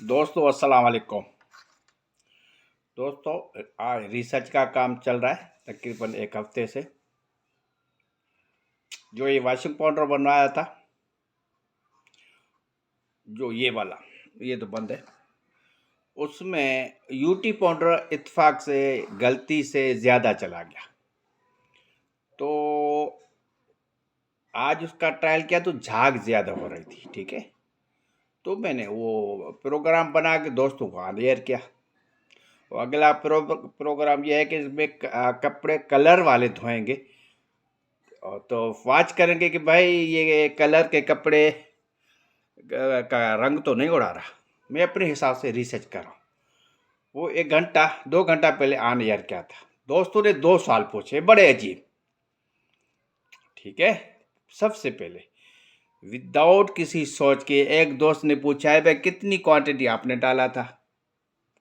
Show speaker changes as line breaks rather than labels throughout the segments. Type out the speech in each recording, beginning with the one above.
दोस्तों अस्सलाम वालेकुम। दोस्तों आज रिसर्च का काम चल रहा है तकरीबन एक हफ्ते से। जो ये वॉशिंग पाउडर बनवाया था, जो ये वाला, ये तो बंद है। उसमें यूटी पाउडर इत्तेफाक से गलती से ज़्यादा चला गया, तो आज उसका ट्रायल किया तो झाग ज़्यादा हो रही थी। ठीक है, तो मैंने वो प्रोग्राम बना के दोस्तों को अवेयर किया। तो अगला प्रोग्राम ये है कि इसमें कपड़े कलर वाले धोएंगे, और तो वॉच करेंगे कि भाई ये कलर के कपड़े का रंग तो नहीं उड़ा रहा। मैं अपने हिसाब से रिसर्च कर रहा हूँ। वो 1 घंटा 2 घंटा पहले ऑन एयर क्या था, दोस्तों ने 2 सवाल पूछे बड़े अजीब। ठीक है, सबसे पहले विदाउट किसी सोच के एक दोस्त ने पूछा है भाई कितनी क्वांटिटी आपने डाला था।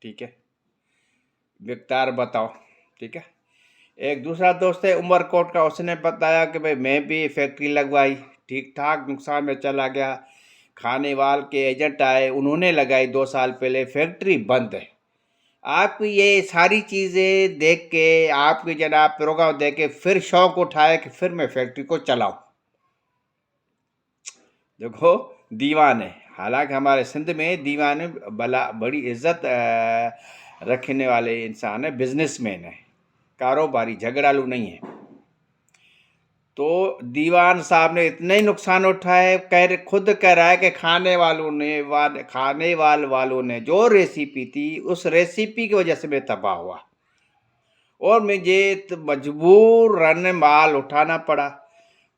ठीक है, मिकदार बताओ। ठीक है, एक दूसरा दोस्त है उमरकोट का, उसने बताया कि भाई मैं भी फैक्ट्री लगवाई, ठीक ठाक नुकसान में चला गया। खाने वाल के एजेंट आए, उन्होंने लगाई 2 साल पहले, फैक्ट्री बंद है। आप ये सारी चीज़ें देख के, आपके जनाब प्रोग्राम देख के फिर शौक उठाए कि फिर मैं फैक्ट्री को चलाऊं। देखो, दीवान है, हालांकि हमारे सिंध में दीवान बला बड़ी इज्जत रखने वाले इंसान है, बिजनेसमैन है, कारोबारी, झगड़ालू नहीं है। तो दीवान साहब ने इतने ही नुकसान उठाए, खुद कह रहा है कि खाने वालों ने जो रेसिपी थी उस रेसिपी की वजह से मैं तबाह हुआ और मुझे मजबूर रन माल उठाना पड़ा।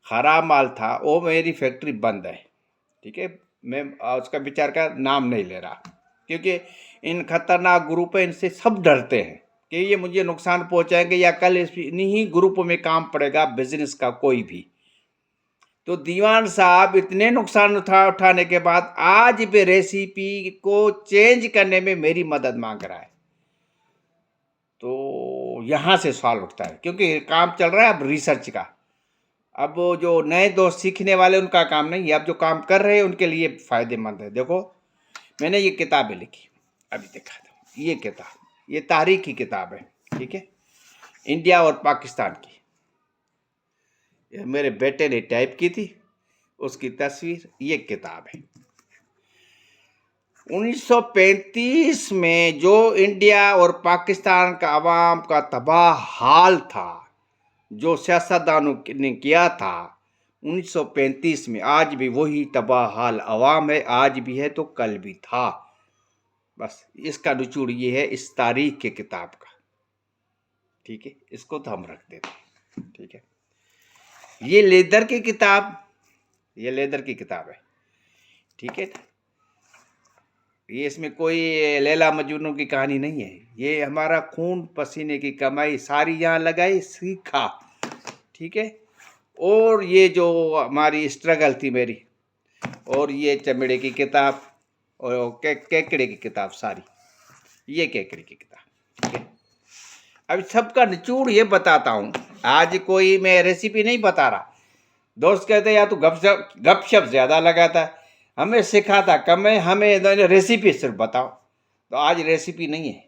खराब माल था, वो मेरी फैक्ट्री बंद है। ठीक है, मैं उसका विचार का नाम नहीं ले रहा, क्योंकि इन खतरनाक ग्रुप है, इनसे सब डरते हैं कि ये मुझे नुकसान पहुंचाएंगे या कल इन्हीं ही ग्रुपों में काम पड़ेगा बिजनेस का कोई भी। तो दीवान साहब इतने नुकसान उठाने के बाद आज भी रेसिपी को चेंज करने में मेरी मदद मांग रहा है। तो यहाँ से सवाल उठता है, क्योंकि काम चल रहा है अब रिसर्च का। अब वो जो नए दोस्त सीखने वाले उनका काम नहीं है, अब जो काम कर रहे हैं उनके लिए फ़ायदेमंद है। देखो, मैंने ये किताबें लिखी, अभी देखा था ये किताब, ये तारीख की किताब है। ठीक है, इंडिया और पाकिस्तान की, ये मेरे बेटे ने टाइप की थी, उसकी तस्वीर, ये किताब है। 1935 में जो इंडिया और पाकिस्तान का अवाम का तबाह हाल था, जो सियासतदानों ने किया था 1935 में, आज भी वही तबाह हाल अवाम है, आज भी है तो कल भी था। बस इसका निचोड़ ये है इस तारीख के किताब का। ठीक है, इसको तो हम रख देते हैं। ठीक है, ये लेदर की किताब, ये लेदर की किताब है। ठीक है, ये इसमें कोई लैला मजनू की कहानी नहीं है, ये हमारा खून पसीने की कमाई सारी यहाँ लगाई, सीखा। ठीक है, और ये जो हमारी स्ट्रगल थी मेरी, और ये चमड़े की किताब और केकड़े की किताब सारी, ये केकड़े की किताब। ठीक है, अब सबका निचोड़ ये बताता हूँ। आज कोई मैं रेसिपी नहीं बता रहा। दोस्त कहते या तू गपशप ज़्यादा लगाता है, हमें सिखाता कम है, हमें रेसिपी सिर्फ बताओ। तो आज रेसिपी नहीं है,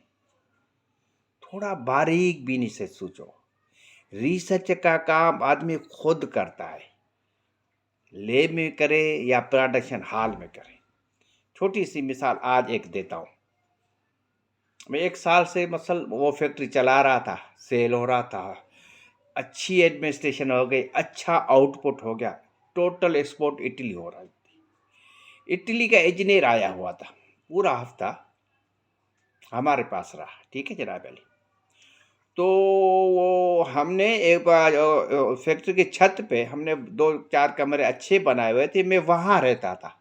थोड़ा बारीक बीनी से सोचो। रिसर्च का काम आदमी खुद करता है, लैब में करे या प्रोडक्शन हॉल में करे। छोटी सी मिसाल आज एक देता हूँ। मैं 1 साल से मसल वो फैक्ट्री चला रहा था, सेल हो रहा था, अच्छी एडमिनिस्ट्रेशन हो गई, अच्छा आउटपुट हो गया, टोटल एक्सपोर्ट इटली हो रही थी। इटली का इंजीनियर आया हुआ था, पूरा हफ्ता हमारे पास रहा। ठीक है जनाब अली, तो वो हमने एक बार फैक्ट्री की छत पे हमने 2-4 कमरे अच्छे बनाए हुए थे, मैं वहाँ रहता था।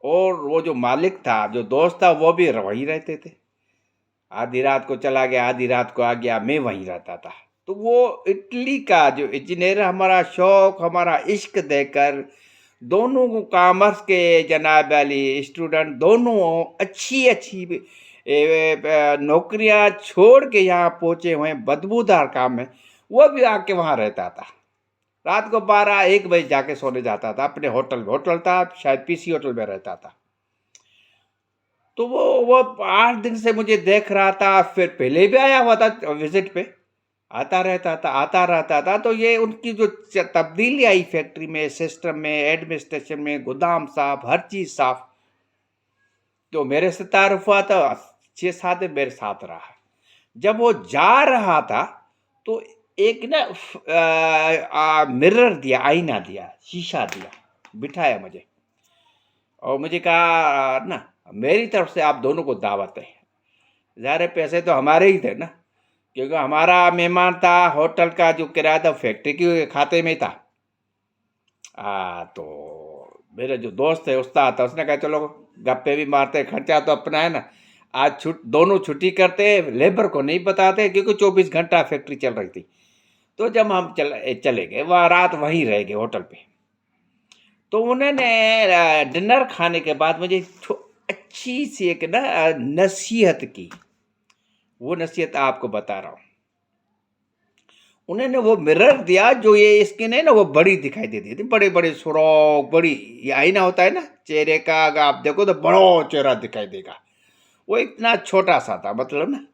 और वो जो मालिक था, जो दोस्त था, वो भी वहीं रहते थे। आधी रात को चला गया, आधी रात को आ गया, मैं वहीं रहता था। तो वो इटली का जो इंजीनियर, हमारा शौक, हमारा इश्क देखकर दोनों को, कॉमर्स के जनाब अली स्टूडेंट दोनों अच्छी अच्छी नौकरियां छोड़ के यहाँ पहुँचे हुए हैं बदबूदार काम में, वो भी आके वहाँ रहता था। रात को 12-1 बजे जाके सोने जाता था अपने होटल में, होटल था शायद पीसी होटल में रहता था। तो वो 8 दिन से मुझे देख रहा था, फिर पहले भी आया हुआ था विजिट पे, आता रहता था। तो ये उनकी जो तब्दीली आई फैक्ट्री में, सिस्टम में, एडमिनिस्ट्रेशन में, गोदाम साफ, हर चीज साफ, तो मेरे से तारुफ हुआ था। 6-7 दिन मेरे साथ रहा। जब वो जा रहा था तो एक ना मिरर दिया, आईना दिया, शीशा दिया, बिठाया मुझे और मुझे कहा ना, मेरी तरफ से आप दोनों को दावत है। ज़ाहिर है पैसे तो हमारे ही थे ना, क्योंकि हमारा मेहमान था, होटल का जो किराया था फैक्ट्री के खाते में था। तो मेरे जो दोस्त है उस्ताद था, उसने कहा चलो गप्पे भी मारते, खर्चा तो अपना है ना। आज दोनों छुट्टी करते, लेबर को नहीं बताते, क्योंकि 24 घंटा फैक्ट्री चल रही थी। तो जब हम चले गए, वह रात वहीं रह गए होटल पे। तो उन्होंने डिनर खाने के बाद मुझे अच्छी सी एक ना नसीहत की। वो नसीहत आपको बता रहा हूँ। उन्होंने वो मिरर दिया, जो ये स्किन है ना वो बड़ी दिखाई देती थी, बड़े बड़े सुराख, बड़ी, ये आईना होता है ना चेहरे का, अगर आप देखो तो बड़ा चेहरा दिखाई देगा, वो इतना छोटा सा था, मतलब ना।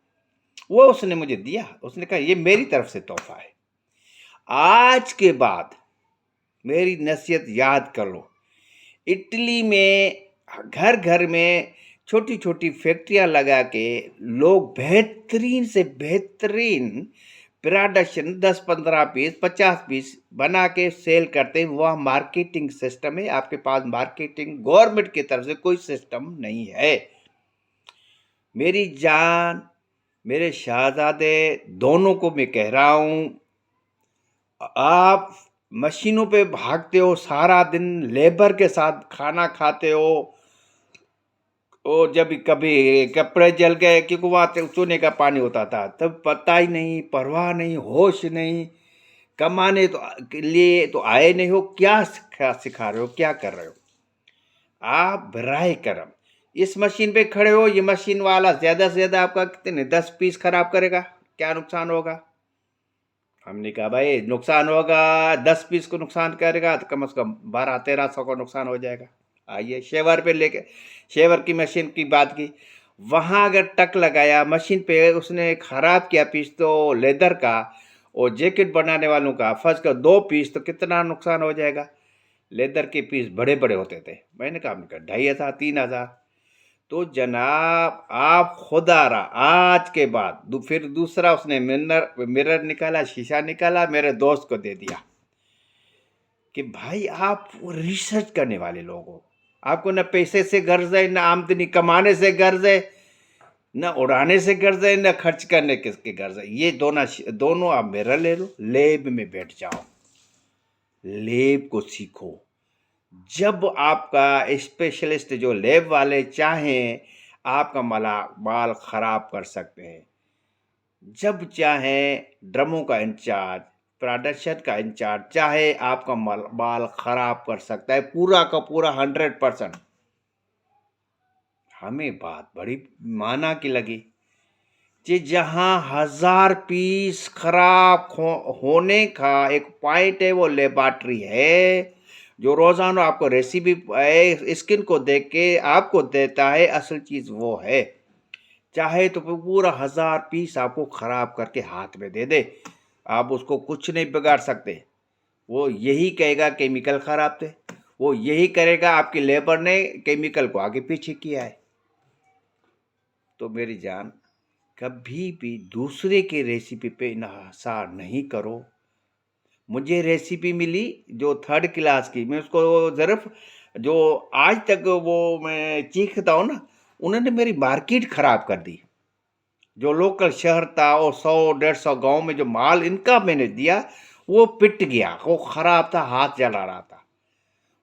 वो उसने मुझे दिया, उसने कहा ये मेरी तरफ से तोहफा है। आज के बाद मेरी नसीहत याद कर लो। इटली में घर घर में छोटी छोटी फैक्ट्रियां लगा के लोग बेहतरीन से बेहतरीन प्रोडक्शन 10-15 पीस 50 पीस बना के सेल करते हैं। वह मार्केटिंग सिस्टम है। आपके पास मार्केटिंग गवर्नमेंट की तरफ से कोई सिस्टम नहीं है। मेरी जान, मेरे शहजादे दोनों को मैं कह रहा हूं, आप मशीनों पे भागते हो सारा दिन, लेबर के साथ खाना खाते हो, और जब कभी कपड़े जल गए, क्योंकि वहाँ चूने का पानी होता था, तब पता ही नहीं, परवाह नहीं, होश नहीं। कमाने तो के लिए तो आए नहीं हो, क्या सिखा रहे हो, क्या कर रहे हो आप? बराए करम इस मशीन पे खड़े हो, ये मशीन वाला ज़्यादा से ज़्यादा आपका कितने 10 पीस खराब करेगा, क्या नुकसान होगा? हमने कहा भाई नुकसान होगा, 10 पीस को नुकसान करेगा तो कम से कम 1200-1300 का नुकसान हो जाएगा। आइए शेवर पे लेके, शेवर की मशीन की बात की, वहाँ अगर टक लगाया मशीन पे, उसने ख़राब किया पीस तो लेदर का और जैकेट बनाने वालों का फर्स्ट का 2 पीस, तो कितना नुकसान हो जाएगा? लेदर के पीस बड़े बड़े होते थे। मैंने कहा 2,500 3,000। तो जनाब आप खुदारा आज के बाद फिर दूसरा उसने मिरर निकाला, शीशा निकाला, मेरे दोस्त को दे दिया कि भाई आप रिसर्च करने वाले लोग हो, आपको न पैसे से गर्ज है, न आमदनी कमाने से गर्ज है, न उड़ाने से गर्ज है, न खर्च करने किसके गर्ज है। ये दोनों आप मिरर ले लो, लेब में बैठ जाओ, लेब को सीखो। जब आपका स्पेशलिस्ट जो लैब वाले चाहें आपका माल ख़राब कर सकते हैं, जब चाहें ड्रमों का इंचार्ज, प्रोडक्शन का इंचार्ज चाहे आपका माल ख़राब कर सकता है, पूरा का पूरा 100%। हमें बात बड़ी माना की लगी कि जहाँ 1000 पीस खराब होने का एक पॉइंट है, वो लेबॉर्ट्री है, जो रोज़ाना आपको रेसिपी स्किन को देख के आपको देता है। असल चीज़ वो है। चाहे तो पूरा 1000 पीस आपको ख़राब करके हाथ में दे दे, आप उसको कुछ नहीं बिगाड़ सकते। वो यही कहेगा केमिकल ख़राब थे, वो यही करेगा आपकी लेबर ने केमिकल को आगे पीछे किया है। तो मेरी जान, कभी भी दूसरे की रेसिपी पे इन्हिसार नहीं करो। मुझे रेसिपी मिली जो 3rd क्लास की, मैं उसको ज़र्फ़ जो आज तक वो मैं चीखता हूँ ना, उन्होंने मेरी मार्केट ख़राब कर दी। जो लोकल शहर था और 100-150 गाँव में जो माल इनका मैंने दिया, वो पिट गया, वो ख़राब था, हाथ जला रहा था।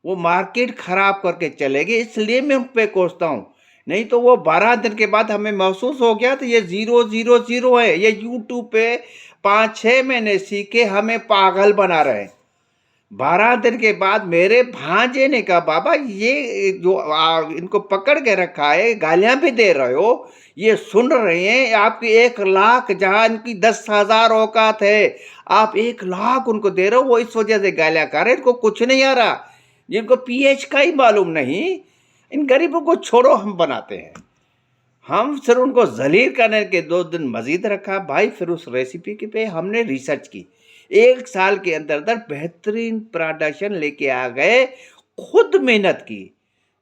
वो मार्केट ख़राब करके चले गए, इसलिए मैं उन पे कोसता हूँ। नहीं तो वो 12 दिन के बाद हमें महसूस हो गया तो ये 000 है। ये यूट्यूब पे 5-6 महीने सीखे हमें पागल बना रहे हैं। 12 दिन के बाद मेरे भांजे ने कहा बाबा ये जो इनको पकड़ के रखा है, गालियां भी दे रहे हो, ये सुन रहे हैं, आपकी 1 लाख जहां इनकी 10,000 औकात है, आप 1 लाख उनको दे रहे हो, वो इस वजह से गालियां कर रहे हैं। इनको कुछ नहीं आ रहा, जिनको पीएच का ही मालूम नहीं। इन गरीबों को छोड़ो, हम बनाते हैं। हम सिर्फ उनको जलील करने के 2 दिन मजीद रखा भाई। फिर उस रेसिपी के पे हमने रिसर्च की, 1 साल के अंदर अंदर बेहतरीन प्रोडक्शन लेके आ गए, खुद मेहनत की।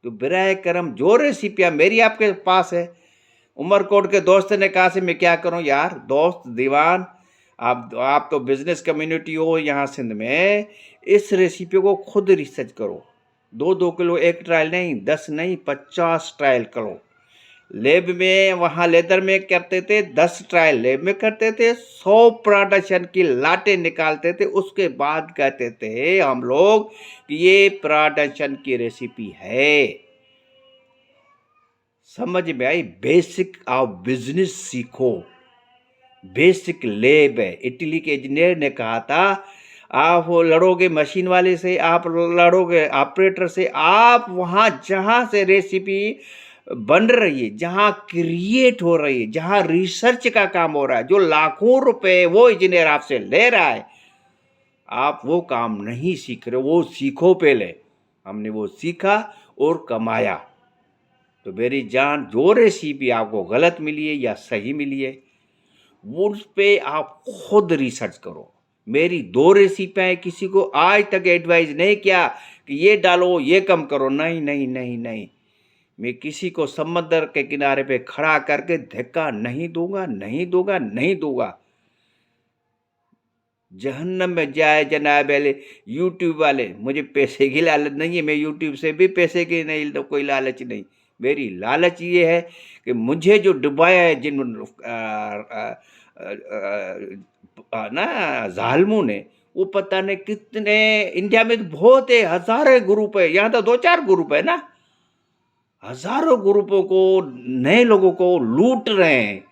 तो बिराए करम जो रेसिपियाँ मेरी आपके पास है, उमरकोट के दोस्त ने कहा से मैं क्या करूं यार, दोस्त दीवान, आप तो बिजनेस कम्युनिटी हो यहाँ सिंध में, इस रेसिपी को खुद रिसर्च करो। 2-2 किलो एक ट्रायल नहीं, 10 नहीं, 50 ट्रायल करो। लैब में वहाँ लेदर में करते थे, 10 ट्रायल लैब में करते थे, 100 प्रोडक्शन की लाटें निकालते थे, उसके बाद कहते थे हम लोग कि ये प्रोडक्शन की रेसिपी है। समझ में आई? बेसिक ऑफ बिजनेस सीखो, बेसिक लैब है। इटली के इंजीनियर ने कहा था आप वो लड़ोगे मशीन वाले से, आप लड़ोगे ऑपरेटर से, आप वहाँ जहाँ से रेसिपी बन रही है, जहाँ क्रिएट हो रही है, जहाँ रिसर्च का काम हो रहा है, जो लाखों रुपए वो इंजीनियर आपसे ले रहा है, आप वो काम नहीं सीख रहे, वो सीखो पहले। हमने वो सीखा और कमाया। तो मेरी जान, जो रेसिपी आपको गलत मिली है या सही मिली है, वो उस पे आप खुद रिसर्च करो। मेरी 2 रेसिपियाँ हैं, किसी को आज तक एडवाइस नहीं किया कि ये डालो, ये कम करो, नहीं नहीं नहीं नहीं। मैं किसी को समंदर के किनारे पे खड़ा करके धक्का नहीं दूंगा, नहीं दूंगा, नहीं दूंगा। जहन्नम में जाए जनाब वाले यूट्यूब वाले। मुझे पैसे की लालच नहीं है, मैं यूट्यूब से भी पैसे की नहीं, तो कोई लालच नहीं। मेरी लालच ये है कि मुझे जो डुबाया है जिन ना जालिमों ने, वो पता नहीं कितने, इंडिया में तो बहुत है, हजारों ग्रुप है, यहाँ तो 2-4 ग्रुप है ना, हजारों ग्रुपों को, नए लोगों को लूट रहे हैं,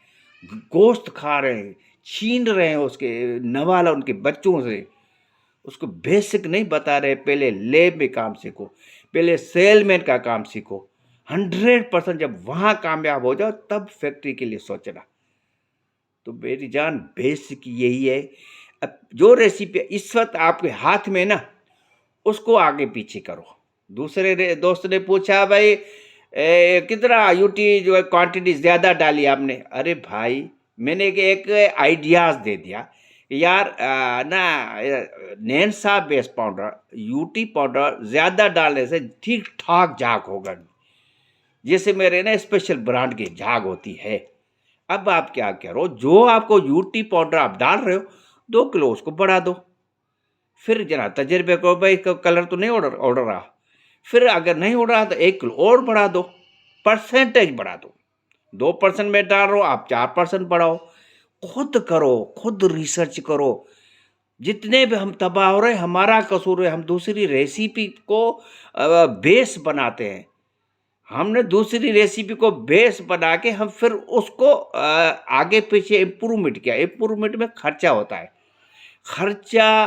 गोश्त खा रहे हैं, छीन रहे हैं उसके नवाला उनके बच्चों से। उसको बेसिक नहीं बता रहे, पहले लैब में काम सीखो, पहले सेलमैन का काम सीखो। 100% जब वहाँ कामयाब हो जाओ तब फैक्ट्री के लिए सोचना। तो मेरी जान, बेसिक यही है। अब जो रेसिपी इस वक्त आपके हाथ में ना, उसको आगे पीछे करो। दूसरे दोस्त ने पूछा भाई कितना यूटी जो है क्वांटिटी ज़्यादा डाली आपने। अरे भाई, मैंने एक आइडियाज़ दे दिया यार, नैनसा बेस पाउडर, यूटी पाउडर ज़्यादा डालने से ठीक ठाक झाग होगा, जैसे मेरे ना स्पेशल ब्रांड की झाग होती है। अब आप क्या करो, जो आपको यूटी पाउडर आप डाल रहे हो, 2 किलो उसको बढ़ा दो। फिर जरा तजर्बे करो, भाई कलर तो नहीं उड़ रहा। फिर अगर नहीं उड़ रहा तो 1 किलो और बढ़ा दो, परसेंटेज बढ़ा दो। 2% में डाल रहे हो आप, 4% बढ़ाओ। खुद करो, खुद रिसर्च करो। जितने भी हम तबाह हो रहे हैं, हमारा कसूर है। हम दूसरी रेसिपी को बेस बनाते हैं। हमने दूसरी रेसिपी को बेस बना के हम फिर उसको आगे पीछे इम्प्रूवमेंट किया। इम्प्रूवमेंट में खर्चा होता है। खर्चा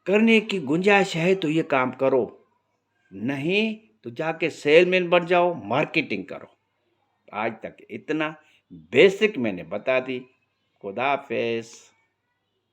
करने की गुंजाइश है तो ये काम करो, नहीं तो जाके सेलमैन बन जाओ, मार्केटिंग करो। आज तक इतना बेसिक मैंने बता दी। खुदा हाफिज़।